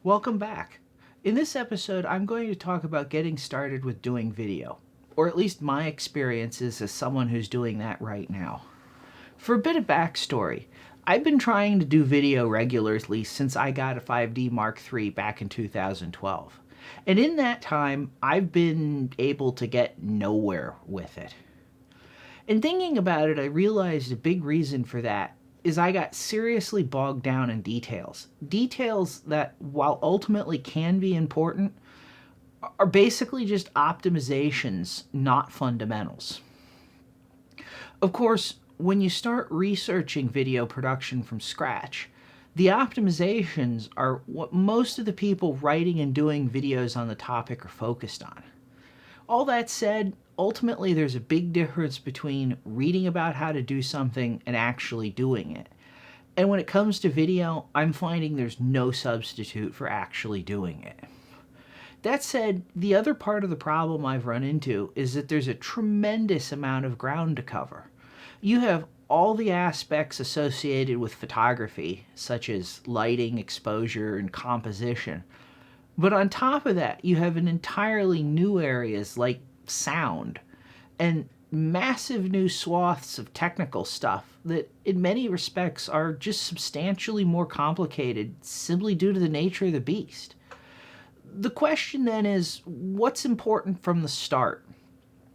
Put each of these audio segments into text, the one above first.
Welcome back. In this episode, I'm going to talk about getting started with doing video, or at least my experiences as someone who's doing that right now. For a bit of backstory, I've been trying to do video regularly since I got a 5D Mark III back in 2012. And in that time, I've been able to get nowhere with it. And thinking about it, I realized a big reason for that is I got seriously bogged down in details. Details that, while ultimately can be important, are basically just optimizations, not fundamentals. Of course, when you start researching video production from scratch, the optimizations are what most of the people writing and doing videos on the topic are focused on. All that said, ultimately there's a big difference between reading about how to do something and actually doing it. And when it comes to video, I'm finding there's no substitute for actually doing it. That said, the other part of the problem I've run into is that there's a tremendous amount of ground to cover. You have all the aspects associated with photography, such as lighting, exposure, and composition. But on top of that, you have an entirely new areas like sound and massive new swaths of technical stuff that in many respects are just substantially more complicated simply due to the nature of the beast. The question then is, what's important from the start?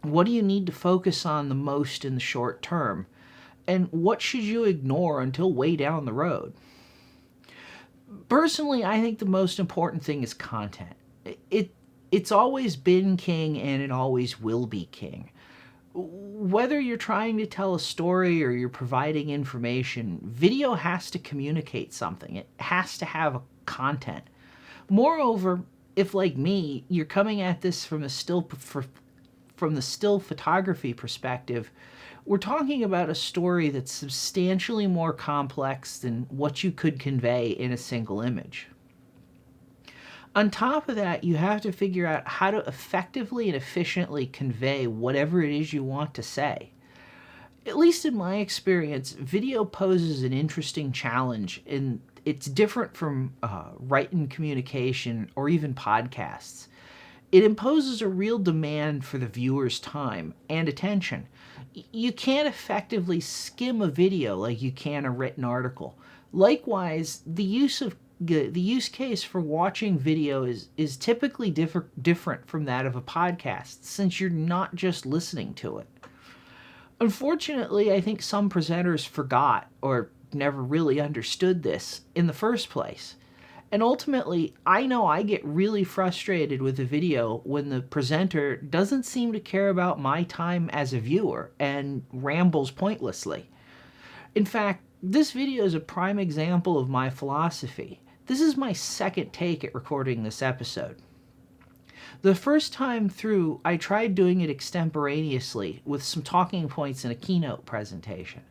What do you need to focus on the most in the short term? And what should you ignore until way down the road? Personally, I think the most important thing is content. It's always been king and it always will be king. Whether you're trying to tell a story or you're providing information, video has to communicate something. It has to have content. Moreover, if like me, you're coming at this from the still photography perspective, we're talking about a story that's substantially more complex than what you could convey in a single image. On top of that, you have to figure out how to effectively and efficiently convey whatever it is you want to say. At least in my experience, video poses an interesting challenge, and it's different from written communication or even podcasts. It imposes a real demand for the viewer's time and attention. You can't effectively skim a video like you can a written article. Likewise, the use case for watching video is typically different from that of a podcast, since you're not just listening to it. Unfortunately, I think some presenters forgot or never really understood this in the first place. And ultimately, I know I get really frustrated with a video when the presenter doesn't seem to care about my time as a viewer and rambles pointlessly. In fact, this video is a prime example of my philosophy. This is my second take at recording this episode. The first time through, I tried doing it extemporaneously with some talking points in a keynote presentation.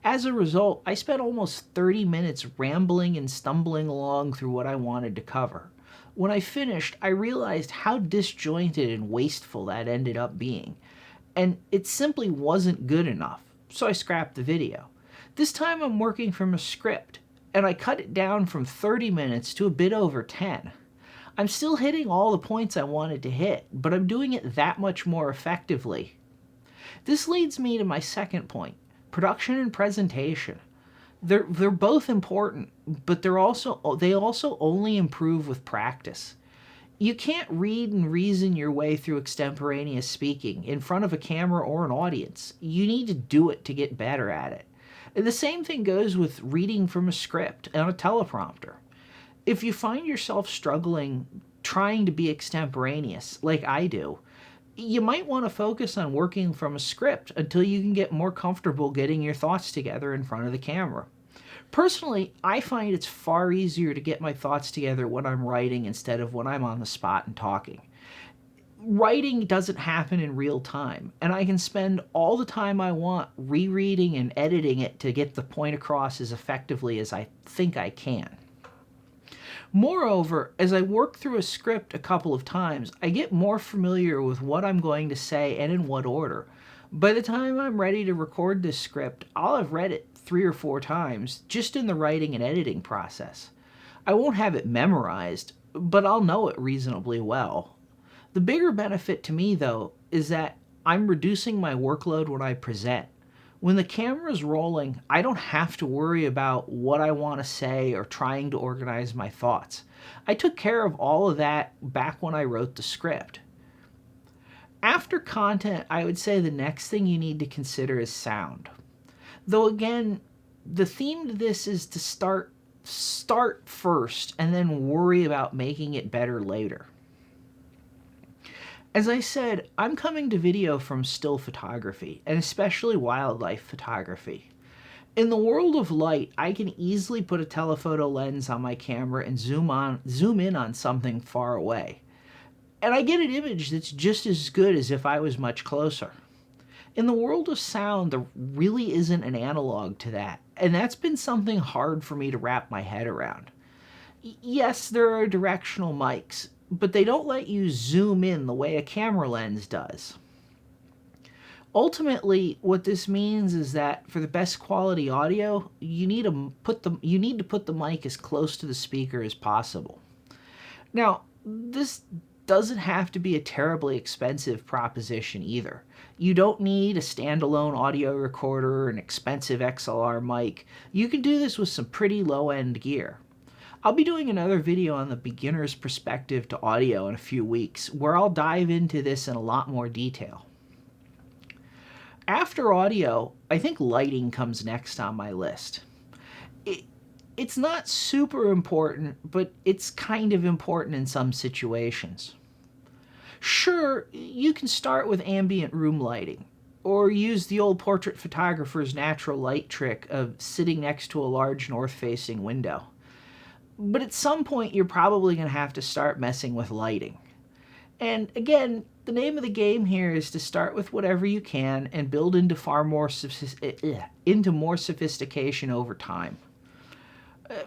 As a result, I spent almost 30 minutes rambling and stumbling along through what I wanted to cover. When I finished, I realized how disjointed and wasteful that ended up being, and it simply wasn't good enough, so I scrapped the video. This time I'm working from a script, and I cut it down from 30 minutes to a bit over 10. I'm still hitting all the points I wanted to hit, but I'm doing it that much more effectively. This leads me to my second point. Production and presentation. They're both important, but they also only improve with practice. You can't read and reason your way through extemporaneous speaking in front of a camera or an audience. You need to do it to get better at it. And the same thing goes with reading from a script and a teleprompter. If you find yourself struggling trying to be extemporaneous, like I do, you might want to focus on working from a script until you can get more comfortable getting your thoughts together in front of the camera. Personally, I find it's far easier to get my thoughts together when I'm writing instead of when I'm on the spot and talking. Writing doesn't happen in real time, and I can spend all the time I want rereading and editing it to get the point across as effectively as I think I can. Moreover, as I work through a script a couple of times, I get more familiar with what I'm going to say and in what order. By the time I'm ready to record this script, I'll have read it 3 or 4 times just in the writing and editing process. I won't have it memorized, but I'll know it reasonably well. The bigger benefit to me, though, is that I'm reducing my workload when I present. When the camera's rolling, I don't have to worry about what I want to say or trying to organize my thoughts. I took care of all of that back when I wrote the script. After content, I would say the next thing you need to consider is sound. Though again, the theme to this is to start first and then worry about making it better later. As I said, I'm coming to video from still photography, and especially wildlife photography. In the world of light, I can easily put a telephoto lens on my camera and zoom in on something far away. And I get an image that's just as good as if I was much closer. In the world of sound, there really isn't an analog to that, and that's been something hard for me to wrap my head around. Yes, there are directional mics, but they don't let you zoom in the way a camera lens does. Ultimately, what this means is that for the best quality audio, you need to put the mic as close to the speaker as possible. Now, this doesn't have to be a terribly expensive proposition either. You don't need a standalone audio recorder or an expensive XLR mic. You can do this with some pretty low-end gear. I'll be doing another video on the beginner's perspective to audio in a few weeks, where I'll dive into this in a lot more detail. After audio, I think lighting comes next on my list. It's not super important, but it's kind of important in some situations. Sure, you can start with ambient room lighting, or use the old portrait photographer's natural light trick of sitting next to a large north-facing window. But at some point, you're probably going to have to start messing with lighting. And again, the name of the game here is to start with whatever you can and build into more sophistication over time.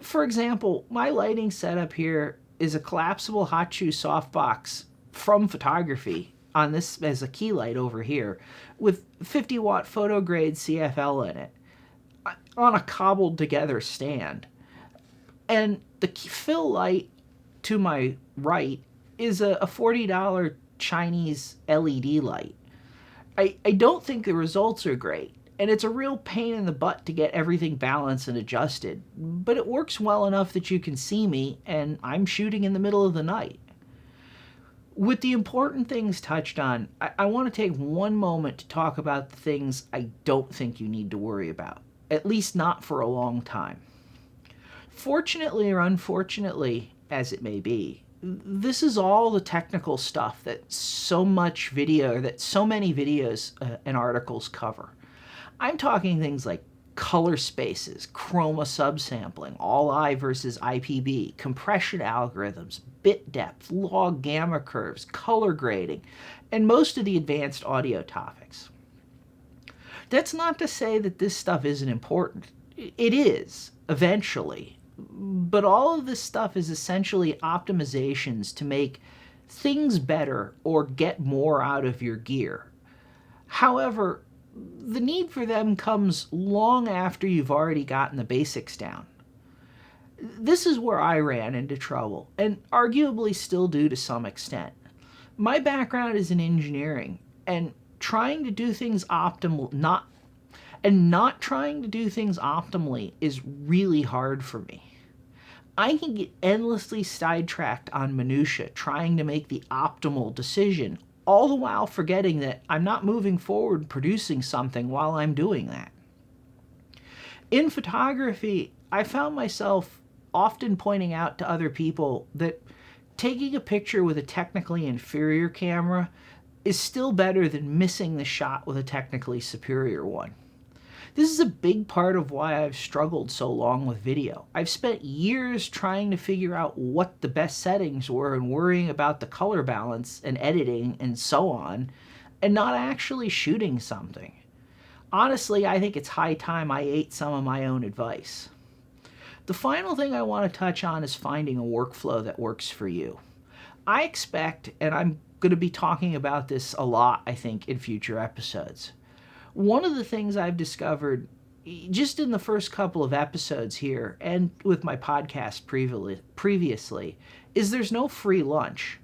For example, my lighting setup here is a collapsible hot shoe softbox from photography on this as a key light over here with 50 watt photo grade CFL in it on a cobbled together stand. And the fill light to my right is a $40 Chinese LED light. I don't think the results are great, and it's a real pain in the butt to get everything balanced and adjusted, but it works well enough that you can see me, and I'm shooting in the middle of the night. With the important things touched on, I want to take one moment to talk about the things I don't think you need to worry about, at least not for a long time. Fortunately or unfortunately, as it may be, this is all the technical stuff that so many videos and articles cover. I'm talking things like color spaces, chroma subsampling, all-I versus IPB, compression algorithms, bit depth, log gamma curves, color grading, and most of the advanced audio topics. That's not to say that this stuff isn't important. It is, eventually. But all of this stuff is essentially optimizations to make things better or get more out of your gear. However, the need for them comes long after you've already gotten the basics down. This is where I ran into trouble, and arguably still do to some extent. My background is in engineering, and not trying to do things optimally is really hard for me. I can get endlessly sidetracked on minutia trying to make the optimal decision, all the while forgetting that I'm not moving forward producing something while I'm doing that. In photography, I found myself often pointing out to other people that taking a picture with a technically inferior camera is still better than missing the shot with a technically superior one. This is a big part of why I've struggled so long with video. I've spent years trying to figure out what the best settings were and worrying about the color balance and editing and so on, and not actually shooting something. Honestly, I think it's high time I ate some of my own advice. The final thing I want to touch on is finding a workflow that works for you. I expect, and I'm going to be talking about this a lot, I think, in future episodes. One of the things I've discovered just in the first couple of episodes here and with my podcast previously, is there's no free lunch.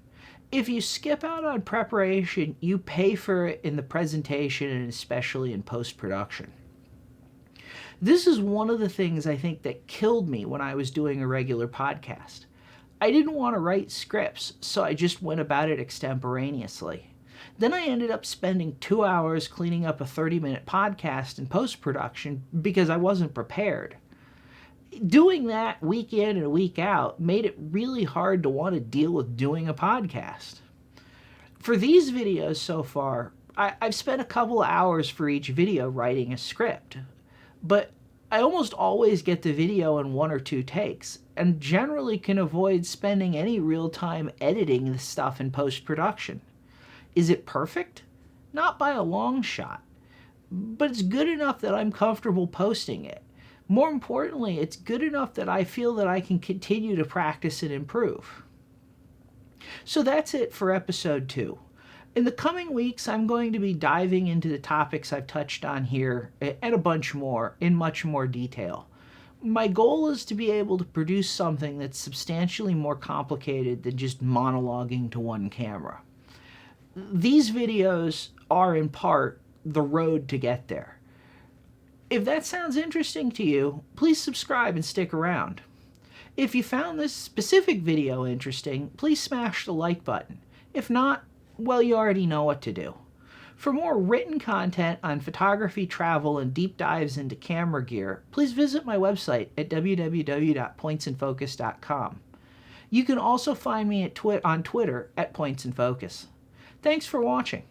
If you skip out on preparation, you pay for it in the presentation and especially in post-production. This is one of the things I think that killed me when I was doing a regular podcast. I didn't want to write scripts, so I just went about it extemporaneously. Then I ended up spending 2 hours cleaning up a 30-minute podcast in post-production because I wasn't prepared. Doing that week in and week out made it really hard to want to deal with doing a podcast. For these videos so far, I've spent a couple of hours for each video writing a script, but I almost always get the video in 1 or 2 takes, and generally can avoid spending any real time editing the stuff in post-production. Is it perfect? Not by a long shot, but it's good enough that I'm comfortable posting it. More importantly, it's good enough that I feel that I can continue to practice and improve. So that's it for episode 2. In the coming weeks, I'm going to be diving into the topics I've touched on here and a bunch more in much more detail. My goal is to be able to produce something that's substantially more complicated than just monologuing to one camera. These videos are in part the road to get there. If that sounds interesting to you, please subscribe and stick around. If you found this specific video interesting, please smash the like button. If not, well, you already know what to do. For more written content on photography, travel, and deep dives into camera gear, please visit my website at www.pointsinfocus.com. You can also find me on Twitter at Points in Focus. Thanks for watching.